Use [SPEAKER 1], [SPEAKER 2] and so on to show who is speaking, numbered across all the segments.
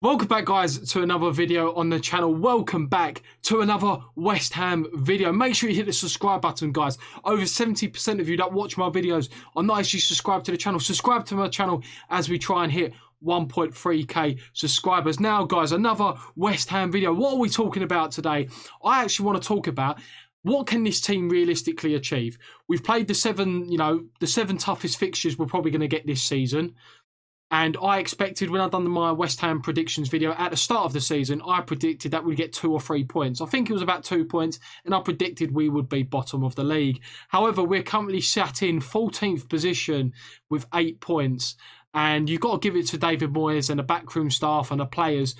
[SPEAKER 1] Welcome back, guys, to another video on the channel. Welcome back to another West Ham video. Make sure you hit the subscribe button, guys. Over 70% of you that watch my videos are not actually subscribed to the channel. Subscribe to my channel as we try and hit 1.3k subscribers. Now, guys, another West Ham video. What are we talking about today? I actually want to talk about what can this team realistically achieve. We've played the seven toughest fixtures we're probably going to get this season. And I expected, when I'd done my West Ham predictions video at the start of the season, I predicted that we'd get 2 or 3 points. I think it was about 2 points, and I predicted we would be bottom of the league. However, we're currently sat in 14th position with 8 points. And you've got to give it to David Moyes and the backroom staff and the players.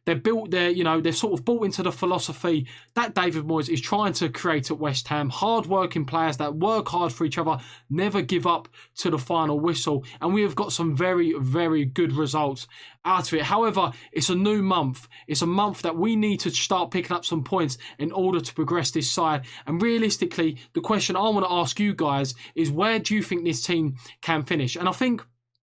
[SPEAKER 1] They're built there, they're sort of bought into the philosophy that David Moyes is trying to create at West Ham. Hard-working players that work hard for each other, never give up to the final whistle. And we have got some very, very good results out of it. However, it's a new month. It's a month that we need to start picking up some points in order to progress this side. And realistically, the question I want to ask you guys is, where do you think this team can finish? And I think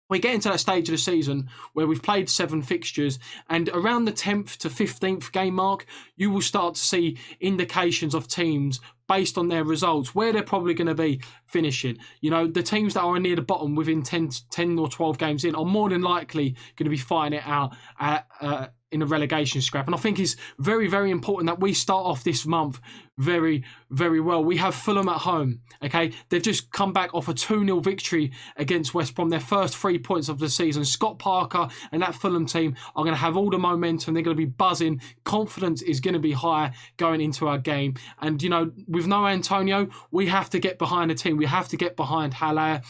[SPEAKER 1] we're getting to that stage of the season where we've played 7 fixtures, and around the 10th to 15th game mark, you will start to see indications of teams based on their results, where they're probably going to be finishing. The teams that are near the bottom within 10 or 12 games in are more than likely going to be fighting it out in a relegation scrap. And I think it's very, very important that we start off this month very, very well. We have Fulham at home, okay? They've just come back off a 2-0 victory against West Brom, their first 3 points of the season. Scott Parker and that Fulham team are going to have all the momentum. They're going to be buzzing. Confidence is going to be high going into our game. And, with no Antonio, we have to get behind the team. We have to get behind Haller.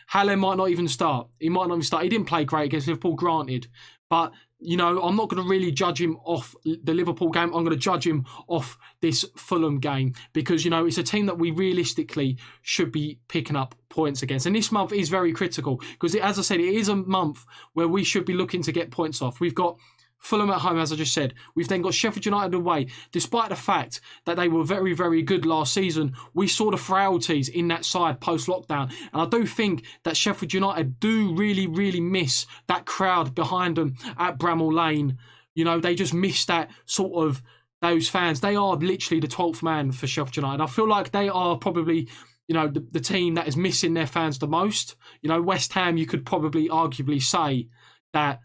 [SPEAKER 1] Haller might not even start. He didn't play great against Liverpool, granted. But I'm not going to really judge him off the Liverpool game. I'm going to judge him off this Fulham game because, it's a team that we realistically should be picking up points against. And this month is very critical because, as I said, it is a month where we should be looking to get points off. We've got Fulham at home, as I just said. We've then got Sheffield United away. Despite the fact that they were very, very good last season, we saw the frailties in that side post-lockdown. And I do think that Sheffield United do really, really miss that crowd behind them at Bramall Lane. They just miss that sort of, those fans. They are literally the 12th man for Sheffield United. I feel like they are probably the team that is missing their fans the most. West Ham, you could probably arguably say that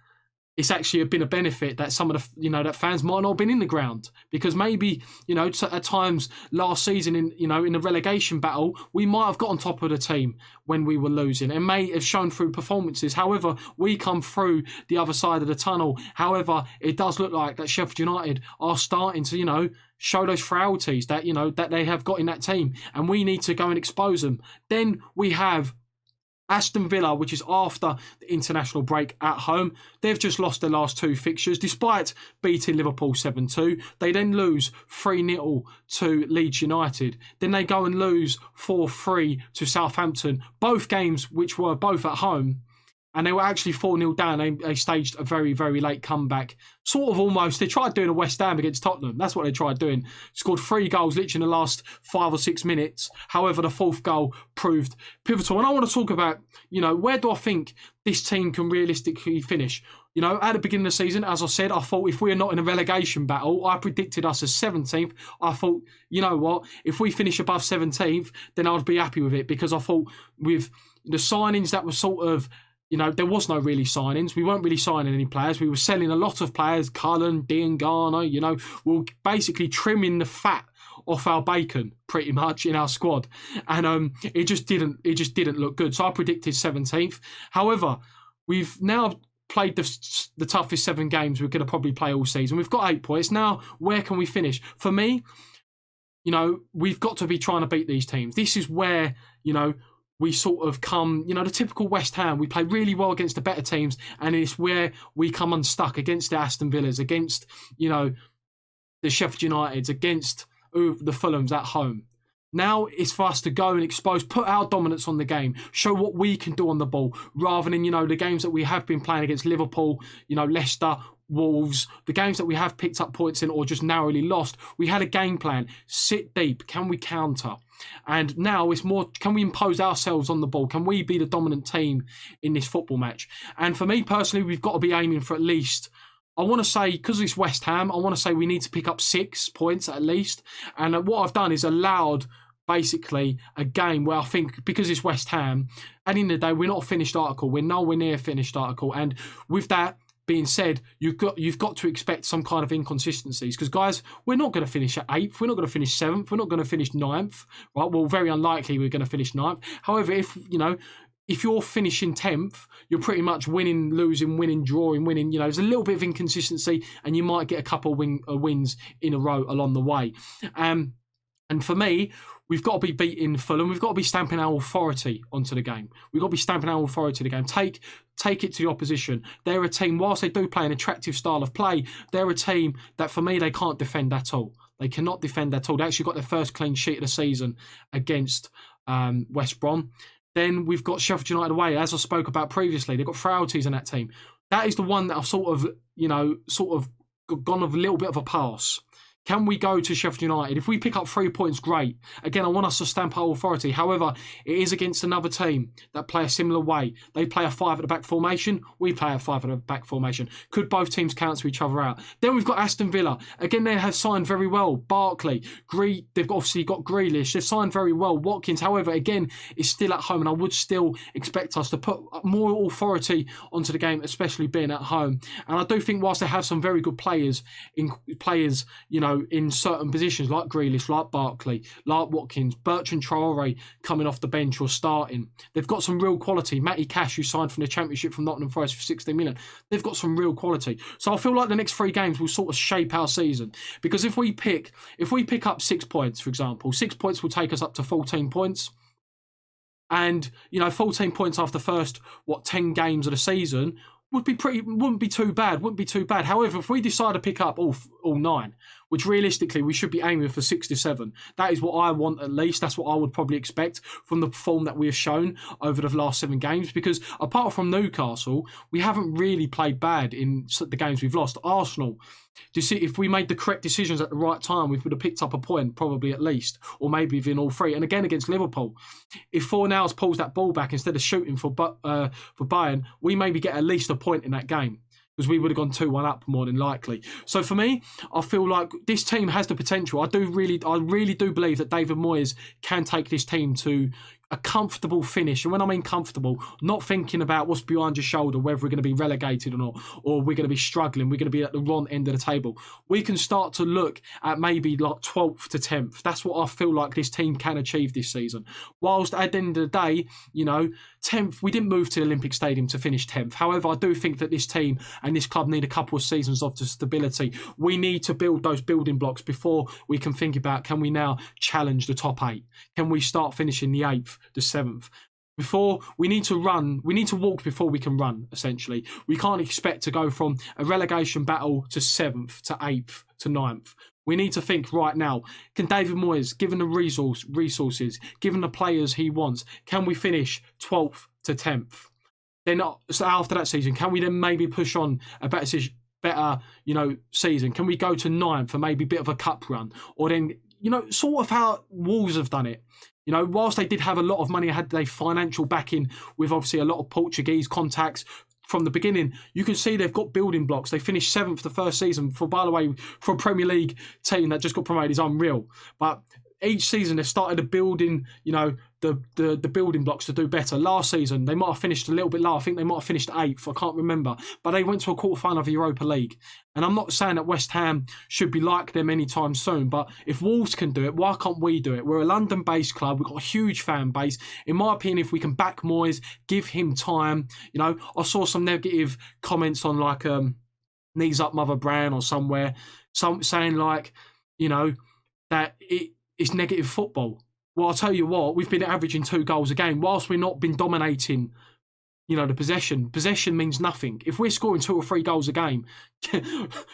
[SPEAKER 1] it's actually been a benefit that some of the, that fans might not have been in the ground because maybe, at times last season in the relegation battle, we might have got on top of the team when we were losing and may have shown through performances. However, we come through the other side of the tunnel. However, it does look like that Sheffield United are starting to, show those frailties that, that they have got in that team, and we need to go and expose them. Then we have Aston Villa, which is after the international break at home. They've just lost their last 2 fixtures, despite beating Liverpool 7-2. They then lose 3-0 to Leeds United. Then they go and lose 4-3 to Southampton. Both games which were both at home. And they were actually 4-0 down. They staged a very, very late comeback. Sort of almost, they tried doing a West Ham against Tottenham. That's what they tried doing. Scored 3 goals literally in the last 5 or 6 minutes. However, the 4th goal proved pivotal. And I want to talk about, where do I think this team can realistically finish? At the beginning of the season, as I said, I thought if we are not in a relegation battle, I predicted us as 17th. I thought, if we finish above 17th, then I would be happy with it because I thought with the signings that were sort of, there was no really signings. We weren't really signing any players. We were selling a lot of players. Cullen, Diangana, we were basically trimming the fat off our bacon pretty much in our squad. And it just didn't look good. So I predicted 17th. However, we've now played the toughest 7 games we're going to probably play all season. We've got 8 points. Now, where can we finish? For me, we've got to be trying to beat these teams. This is where, we sort of come, the typical West Ham. We play really well against the better teams, and it's where we come unstuck against the Aston Villas, against, the Sheffield Uniteds, against the Fulhams at home. Now it's for us to go and expose, put our dominance on the game, show what we can do on the ball, rather than, the games that we have been playing against Liverpool, Leicester, Wolves, the games that we have picked up points in or just narrowly lost. We had a game plan. Sit deep. Can we counter? And now it's more, can we impose ourselves on the ball? Can we be the dominant team in this football match? And for me personally, we've got to be aiming for at least I want to say, because it's West Ham, I want to say we need to pick up 6 points at least. And what I've done is allowed basically a game where I think, because it's West Ham, at the end of the day, we're not a finished article. We're nowhere near a finished article. And with that being said, you've got to expect some kind of inconsistencies, because guys, we're not going to finish at 8th, we're not going to finish 7th, we're not going to finish 9th, right? Well, very unlikely we're going to finish 9th. However, if you're finishing 10th, you're pretty much winning, losing, winning, drawing, winning. There's a little bit of inconsistency, and you might get a couple of wins in a row along the way. And for me, we've got to be beating Fulham. We've got to be stamping our authority onto the game. We've got to be stamping our authority to the game. Take it to the opposition. They're a team, whilst they do play an attractive style of play, they're a team that, for me, they can't defend at all. They cannot defend at all. They actually got their first clean sheet of the season against West Brom. Then we've got Sheffield United away, as I spoke about previously. They've got frailties in that team. That is the one that I've sort of gone of a little bit of a pass. Can we go to Sheffield United? If we pick up 3 points, great. Again, I want us to stamp our authority. However, it is against another team that play a similar way. They play a 5 at the back formation. We play a 5 at the back formation. Could both teams cancel each other out? Then we've got Aston Villa. Again, they have signed very well. Barkley, they've obviously got Grealish. They've signed very well. Watkins, however, again, is still at home, and I would still expect us to put more authority onto the game, especially being at home. And I do think whilst they have some very good players, in certain positions like Grealish, like Barkley, like Watkins, Bertrand Traore coming off the bench or starting, they've got some real quality. Matty Cash, who signed from the Championship from Nottingham Forest for 16 million, they've got some real quality. So I feel like the next 3 games will sort of shape our season, because if we pick up 6 points, for example, 6 points will take us up to 14 points. And 14 points after the first 10 games of the season wouldn't be too bad. However, if we decide to pick up all 9, which realistically we should be aiming for 6 to 7, that is what I want at least. That's what I would probably expect from the form that we have shown over the last 7 games. Because apart from Newcastle, we haven't really played bad in the games we've lost. Arsenal, do you see, if we made the correct decisions at the right time, we would have picked up a point, probably at least, or maybe even all 3. And again, against Liverpool, if Fornals pulls that ball back instead of shooting for Bayern, we maybe get at least a point in that game, because we would have gone 2-1 up more than likely. So for me, I feel like this team has the potential. I really do believe that David Moyes can take this team to a comfortable finish. And when I mean comfortable, not thinking about what's behind your shoulder, whether we're going to be relegated or not, or we're going to be struggling, we're going to be at the wrong end of the table. We can start to look at maybe like 12th to 10th. That's what I feel like this team can achieve this season. Whilst at the end of the day, 10th, we didn't move to the Olympic Stadium to finish 10th. However, I do think that this team and this club need a couple of seasons of stability. We need to build those building blocks before we can think about, can we now challenge the top 8? Can we start finishing the 8th, the 7th? Before, we need to walk before we can run, essentially. We can't expect to go from a relegation battle to 7th, to 8th, to 9th. We need to think right now, can David Moyes, given the resources, given the players he wants, can we finish 12th to 10th? Then so after that season, can we then maybe push on a better season? Can we go to 9th for maybe a bit of a cup run? Or then, sort of how Wolves have done it. Whilst they did have a lot of money, had they financial backing with obviously a lot of Portuguese contacts from the beginning, you can see they've got building blocks. They finished 7th the first season. By the way, for a Premier League team that just got promoted is unreal. But each season they've started building, the building blocks to do better. Last season, they might have finished a little bit low. I think they might have finished 8th. I can't remember. But they went to a quarter-final of the Europa League. And I'm not saying that West Ham should be like them anytime soon, but if Wolves can do it, why can't we do it? We're a London-based club. We've got a huge fan base. In my opinion, if we can back Moyes, give him time. I saw some negative comments on like Knees Up Mother Brown or somewhere, saying like, that it's negative football. Well, I'll tell you what, we've been averaging 2 goals a game. Whilst we've not been dominating, the possession means nothing. If we're scoring 2 or 3 goals a game,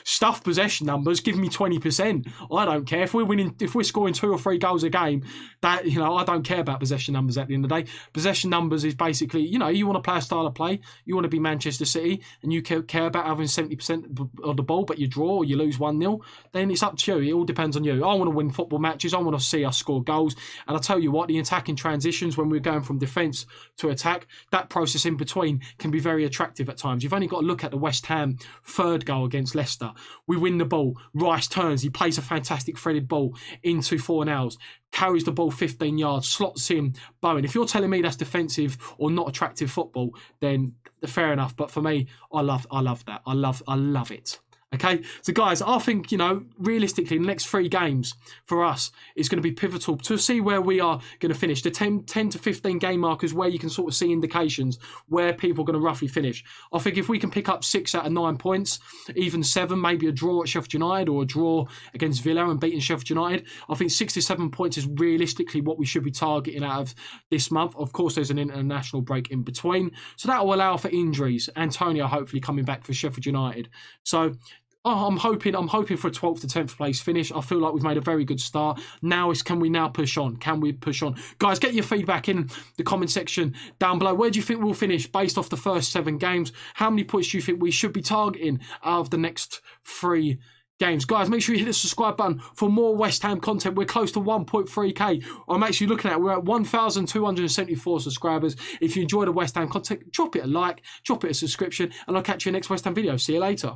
[SPEAKER 1] stuff possession numbers, give me 20%. I don't care. If we're scoring 2 or 3 goals a game, that, I don't care about possession numbers at the end of the day. Possession numbers is basically, you want to play a style of play, you want to be Manchester City, and you care about having 70% of the ball, but you draw or you lose 1-0, then it's up to you. It all depends on you. I want to win football matches. I want to see us score goals. And I'll tell you what, the attacking transitions, when we're going from defence to attack, that process in between can be very attractive at times. You've only got to look at the West Ham third goal against Leicester. We win the ball. Rice turns. He plays a fantastic threaded ball into Fornals. Carries the ball 15 yards, slots in Bowen. If you're telling me that's defensive or not attractive football, then fair enough. But for me, I love that. I love it. Okay, so guys, I think, you know, realistically, the next 3 games for us is going to be pivotal to see where we are going to finish. The 10 to 15 game mark is where you can sort of see indications where people are going to roughly finish. I think if we can pick up 6 out of 9 points, even 7, maybe a draw at Sheffield United or a draw against Villa and beating Sheffield United, I think 6 to 7 points is realistically what we should be targeting out of this month. Of course, there's an international break in between, so that will allow for injuries. Antonio hopefully coming back for Sheffield United. So I'm hoping for a 12th to 10th place finish. I feel like we've made a very good start. Now can we now push on? Can we push on? Guys, get your feedback in the comment section down below. Where do you think we'll finish based off the first 7 games? How many points do you think we should be targeting out of the next 3 games? Guys, make sure you hit the subscribe button for more West Ham content. We're close to 1.3k. I'm actually looking at it. We're at 1,274 subscribers. If you enjoy the West Ham content, drop it a like, drop it a subscription, and I'll catch you in the next West Ham video. See you later.